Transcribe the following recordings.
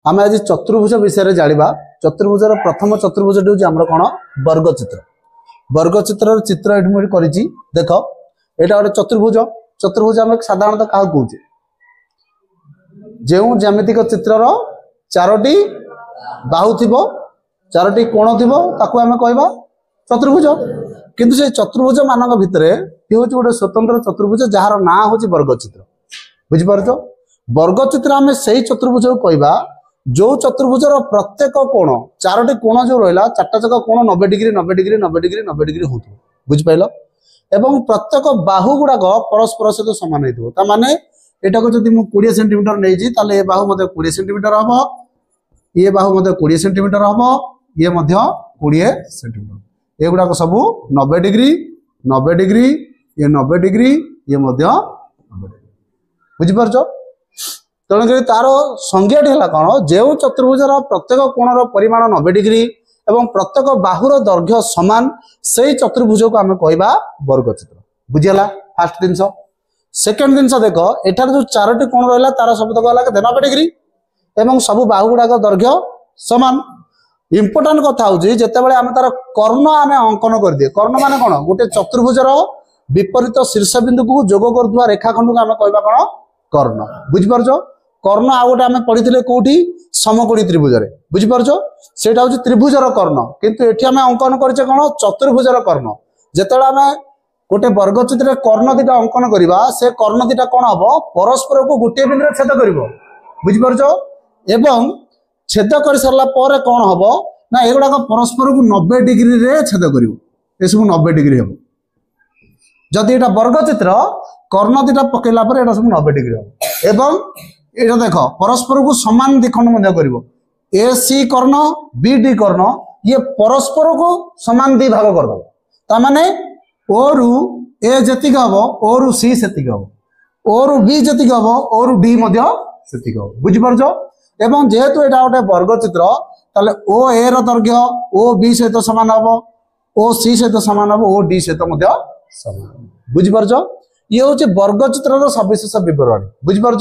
आम आज चतुर्भुज विषय जाना। चतुर्भुजर प्रथम चतुर्भुज हूँ आम कौन वर्गचित्र। वर्गचित्र चित्र ये कर देख यहाँ गोटे चतुर्भुज। चतुर्भुज आम साधारणतः क्या कहे जो ज्यामितिक चित्रर चारोटी बाहु थी चारोटी कोण थी आम कहवा चतुर्भुज। किंतु से चतुर्भुज मान भितर ये हूँ गोटे स्वतंत्र चतुर्भुज जार ना हूँ वर्गचित्र। बुझिपार वर्गचित्र आम से चतुर्भुज को कहवा जो चतुर्भुजर प्रत्येक कोण चारोटी कोण जो रहा चार्टा जक कोण 90 डिग्री 90 डिग्री 90 डिग्री 90 डिग्री हो बुझिपाल एवं प्रत्येक बाहु गुड़ाक परस्पर सहित सामान हो माने एटा को जब 20 सेंटीमीटर नहीं ये बाहु 20 सेंटीमीटर हम ये बाहु 20 सेंटीमीटर हम ये 20 सेंटीमीटर ये गुड़ाक सब 90 डिग्री 90 डिग्री ये 90 डिग्री ये 90 डिग्री बुझिपार। तेणुक तार संज्ञाटी है कौन जो चतुर्भुजर प्रत्येक कोणर परिमाण 90 डिग्री एवं प्रत्येक बाहुर दैर्घ्य समान से चतुर्भुज को आम कहवा वर्गचित्र। बुझीगला फास्ट जिनस। सेकेंड जिनस देख एठार जो चारोटी कोण रहा तार सब तक है 90 डिग्री एवं सब बाहु गुड़ाक दैर्घ्य समान। इंपोर्टाट कथा हूँ जिते आम तार कर्ण आम अंकन कर दिए। कर्ण मान कौन गोटे चतुर्भुजर विपरीत शीर्ष बिंदु को जोग कर रेखाखंड को आम कहवा कौन कर्ण। बुझिपार कर्ण आ गोटे आम पढ़ी कौटी समकोणी त्रिभुज बुझिपार से त्रिभुजर कर्ण किंतु एठी आम अंकन करें कौन चतुर्भुजर कर्ण। जिते आम गोटे वर्गचित्र कर्ण दीटा अंकन करवा से कर्ण दीटा कौन हम परस्पर को गोटे बिंदु छेद कर बुझिपार एवं छेद कर सारा पर कौन हम ना एगुड़ाक परस्पर को 90 डिग्री रे छेद कर सब 90 डिग्री हम। जदि एटा वर्गचित्र कर्ण दीटा पकेला पर एटा सब 90 डिग्री हम एवं ये देख परस्पर को समान दिखंड कर ए सी कर्ण बी डी कर्ण ये परस्पर को समान दी भाग करदे ताने ओ रु ए जतिक हम ओ रु सी सेतिक हम ओ रु बी जतिक हम ओ रु डी सेतिक हम बुझिपार। एवं जेहेतु एटा गोटे वर्गचित्र ताले ओ ए रो दैर्घ्य ओ बी सहित समान हम ओ सी सहित समान हम ओ डी सहित समान। बुझिपार ये हूँ वर्गचित्र सविशेष विवरणी। बुझिपार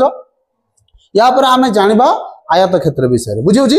या पर आम जानिबा आयत क्षेत्र विषय बुझी।